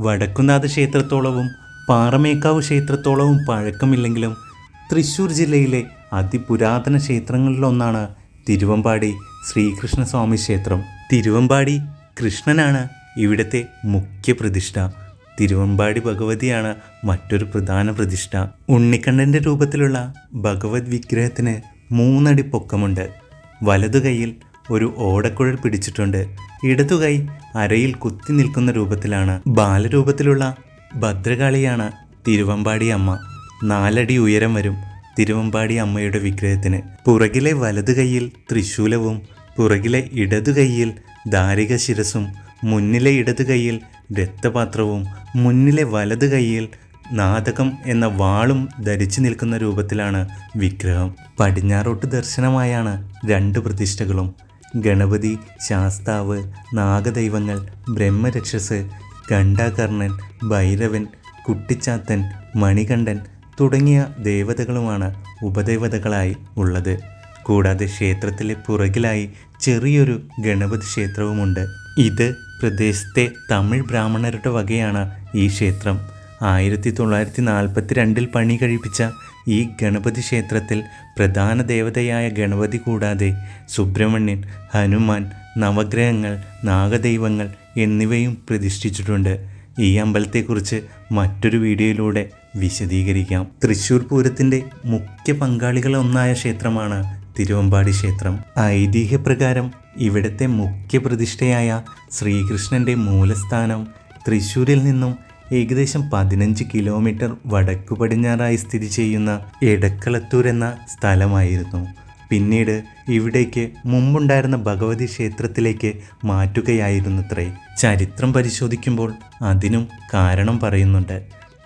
വടക്കുംനാഥ ക്ഷേത്രത്തോളവും പാറമേക്കാവ് ക്ഷേത്രത്തോളവും പഴക്കമില്ലെങ്കിലും തൃശ്ശൂർ ജില്ലയിലെ അതിപുരാതന ക്ഷേത്രങ്ങളിലൊന്നാണ് തിരുവമ്പാടി ശ്രീകൃഷ്ണസ്വാമി ക്ഷേത്രം. തിരുവമ്പാടി കൃഷ്ണനാണ് ഇവിടുത്തെ മുഖ്യ പ്രതിഷ്ഠ. തിരുവമ്പാടി ഭഗവതിയാണ് മറ്റൊരു പ്രധാന പ്രതിഷ്ഠ. ഉണ്ണിക്കണ്ണൻ്റെ രൂപത്തിലുള്ള ഭഗവത് വിഗ്രഹത്തിന് 3 അടി പൊക്കമുണ്ട്. വലതു കൈയിൽ ഒരു ഓടക്കുഴൽ പിടിച്ചിട്ടുണ്ട്. ഇടതുകൈ അരയിൽ കുത്തി നിൽക്കുന്ന രൂപത്തിലാണ്. ബാലരൂപത്തിലുള്ള ഭദ്രകാളിയാണ് തിരുവമ്പാടി അമ്മ. 4 അടി ഉയരം വരും തിരുവമ്പാടി അമ്മയുടെ വിഗ്രഹത്തിന്. പുറകിലെ വലതു കൈയിൽ ത്രിശൂലവും പുറകിലെ ഇടതു കൈയിൽ ധാരിക ശിരസും മുന്നിലെ ഇടതു കൈയിൽ രക്തപാത്രവും മുന്നിലെ വലതു കൈയിൽ നാദകം എന്ന വാളും ധരിച്ചു നിൽക്കുന്ന രൂപത്തിലാണ് വിഗ്രഹം. പടിഞ്ഞാറോട്ട് ദർശനമായാണ് 2 പ്രതിഷ്ഠകളും. ഗണപതി, ശാസ്താവ്, നാഗദൈവങ്ങൾ, ബ്രഹ്മരക്ഷസ്, ഘണ്ടാകർണൻ, ഭൈരവൻ, കുട്ടിച്ചാത്തൻ, മണികണ്ഠൻ തുടങ്ങിയ ദേവതകളുമാണ് ഉപദേവതകളായി ഉള്ളത്. കൂടാതെ ക്ഷേത്രത്തിലെ പുറകിലായി ചെറിയൊരു ഗണപതി ക്ഷേത്രവുമുണ്ട്. ഇത് പ്രദേശത്തെ തമിഴ് ബ്രാഹ്മണരുടെ വകയാണ് ഈ ക്ഷേത്രം. 1942 പണി കഴിപ്പിച്ച ഈ ഗണപതി ക്ഷേത്രത്തിൽ പ്രധാന ദേവതയായ ഗണപതി കൂടാതെ സുബ്രഹ്മണ്യൻ, ഹനുമാൻ, നവഗ്രഹങ്ങൾ, നാഗദൈവങ്ങൾ എന്നിവയും പ്രതിഷ്ഠിച്ചിട്ടുണ്ട്. ഈ അമ്പലത്തെക്കുറിച്ച് മറ്റൊരു വീഡിയോയിലൂടെ വിശദീകരിക്കാം. തൃശ്ശൂർ പൂരത്തിൻ്റെ മുഖ്യ പങ്കാളികളൊന്നായ ക്ഷേത്രമാണ് തിരുവമ്പാടി ക്ഷേത്രം. ഐതിഹ്യപ്രകാരം ഇവിടുത്തെ മുഖ്യ പ്രതിഷ്ഠയായ ശ്രീകൃഷ്ണൻ്റെ മൂലസ്ഥാനം തൃശ്ശൂരിൽ നിന്നും ഏകദേശം 15 കിലോമീറ്റർ വടക്കു പടിഞ്ഞാറായി സ്ഥിതി ചെയ്യുന്ന എടക്കളത്തൂർ എന്ന സ്ഥലമായിരുന്നു. പിന്നീട് ഇവിടേക്ക് മുമ്പുണ്ടായിരുന്ന ഭഗവതി ക്ഷേത്രത്തിലേക്ക് മാറ്റുകയായിരുന്നത്രേ. ചരിത്രം പരിശോധിക്കുമ്പോൾ അതിനും കാരണം പറയുന്നുണ്ട്.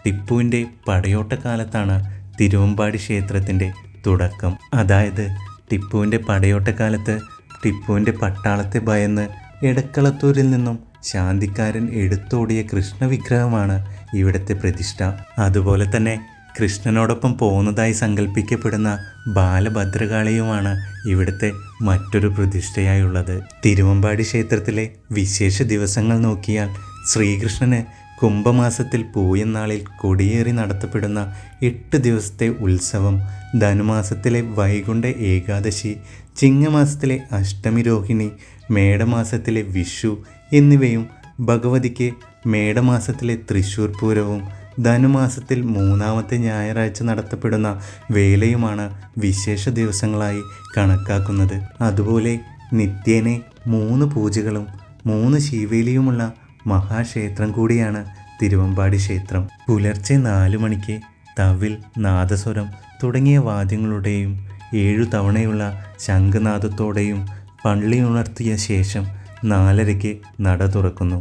ടിപ്പുവിൻ്റെ പടയോട്ടക്കാലത്താണ് തിരുവമ്പാടി ക്ഷേത്രത്തിൻ്റെ തുടക്കം. അതായത് ടിപ്പുവിൻ്റെ പടയോട്ടക്കാലത്ത് ടിപ്പുവിൻ്റെ പട്ടാളത്തെ ഭയന്ന് എടക്കളത്തൂരിൽ നിന്നും ശാന്തിക്കാരൻ എടുത്തോടിയ കൃഷ്ണവിഗ്രഹമാണ് ഇവിടുത്തെ പ്രതിഷ്ഠ. അതുപോലെ തന്നെ കൃഷ്ണനോടൊപ്പം പോകുന്നതായി സങ്കല്പിക്കപ്പെടുന്ന ബാലഭദ്രകാളിയുമാണ് ഇവിടുത്തെ മറ്റൊരു പ്രതിഷ്ഠയായുള്ളത്. തിരുവമ്പാടി ക്ഷേത്രത്തിലെ വിശേഷ ദിവസങ്ങൾ നോക്കിയാൽ ശ്രീകൃഷ്ണന് കുംഭമാസത്തിൽ പൂയനാളിൽ കൊടിയേറി നടത്തപ്പെടുന്ന 8 ദിവസത്തെ ഉത്സവം, ധനുമാസത്തിലെ വൈകുണ്ഠ ഏകാദശി, ചിങ്ങമാസത്തിലെ അഷ്ടമി രോഹിണി, മേടമാസത്തിലെ വിഷു എന്നിവയും ഭഗവതിക്ക് മേടമാസത്തിലെ തൃശ്ശൂർ പൂരവും ധനുമാസത്തിൽ 3ാമത്തെ ഞായറാഴ്ച നടത്തപ്പെടുന്ന വേലയുമാണ് വിശേഷ ദിവസങ്ങളായി കണക്കാക്കുന്നത്. അതുപോലെ നിത്യേനെ 3 പൂജകളും 3 ശീവേലിയുമുള്ള മഹാക്ഷേത്രം കൂടിയാണ് തിരുവമ്പാടി ക്ഷേത്രം. പുലർച്ചെ 4 മണിക്ക് തവിൽ, നാദസ്വരം തുടങ്ങിയ വാദ്യങ്ങളുടെയും 7 തവണയുള്ള ശംഖനാദത്തോടെയും പള്ളി ഉണർത്തിയ ശേഷം 4:30-ക്ക് നട തുറക്കുന്നു.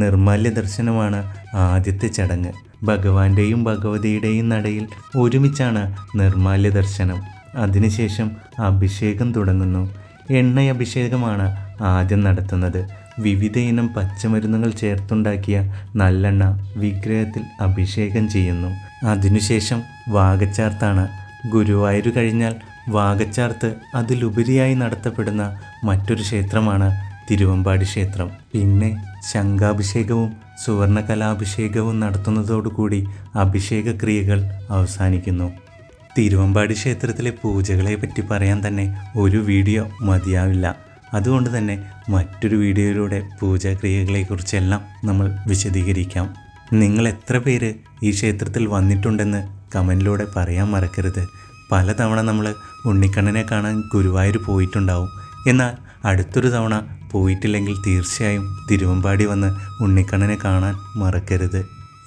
നിർമ്മാല്യ ദർശനമാണ് ആദ്യത്തെ ചടങ്ങ്. ഭഗവാന്റെയും ഭഗവതിയുടെയും നടയിൽ ഒരുമിച്ചാണ് നിർമ്മാല്യ ദർശനം. അതിനുശേഷം അഭിഷേകം തുടങ്ങുന്നു. എണ്ണയഭിഷേകമാണ് ആദ്യം നടത്തുന്നത്. വിവിധ ഇനം പച്ചമരുന്നുകൾ ചേർത്തുണ്ടാക്കിയ നല്ലെണ്ണ വിഗ്രഹത്തിൽ അഭിഷേകം ചെയ്യുന്നു. അതിനുശേഷം വാകച്ചാർത്താണ്. ഗുരുവായൂർ കഴിഞ്ഞാൽ വാകച്ചാർത്ത് അതിലുപരിയായി നടത്തപ്പെടുന്ന മറ്റൊരു ക്ഷേത്രമാണ് തിരുവമ്പാടി ക്ഷേത്രം. പിന്നെ ശംഖാഭിഷേകവും സുവർണകലാഭിഷേകവും നടത്തുന്നതോടുകൂടി അഭിഷേക ക്രിയകൾ അവസാനിക്കുന്നു. തിരുവമ്പാടി ക്ഷേത്രത്തിലെ പൂജകളെ പറ്റി പറയാൻ തന്നെ ഒരു വീഡിയോ മതിയാവില്ല. അതുകൊണ്ട് തന്നെ മറ്റൊരു വീഡിയോയിലൂടെ പൂജാക്രിയകളെക്കുറിച്ചെല്ലാം നമ്മൾ വിശദീകരിക്കാം. നിങ്ങൾ എത്ര പേര് ഈ ക്ഷേത്രത്തിൽ വന്നിട്ടുണ്ടെന്ന് കമൻറ്റിലൂടെ പറയാൻ മറക്കരുത്. പലതവണ നമ്മൾ ഉണ്ണിക്കണ്ണനെ കാണാൻ ഗുരുവായൂർ പോയിട്ടുണ്ടാവും. എന്നാൽ അടുത്തൊരു തവണ പോയിട്ടില്ലെങ്കിൽ തീർച്ചയായും തിരുവമ്പാടി വന്ന് ഉണ്ണിക്കണ്ണനെ കാണാൻ മറക്കരുത്.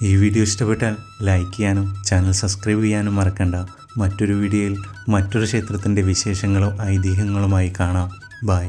ഈ വീഡിയോ ഇഷ്ടപ്പെട്ടാൽ ലൈക്ക് ചെയ്യാനും ചാനൽ സബ്സ്ക്രൈബ് ചെയ്യാനും മറക്കണ്ട. മറ്റൊരു വീഡിയോയിൽ മറ്റൊരു ക്ഷേത്രത്തിൻ്റെ വിശേഷങ്ങളും ഐതിഹ്യങ്ങളുമായി കാണാം. ബൈ.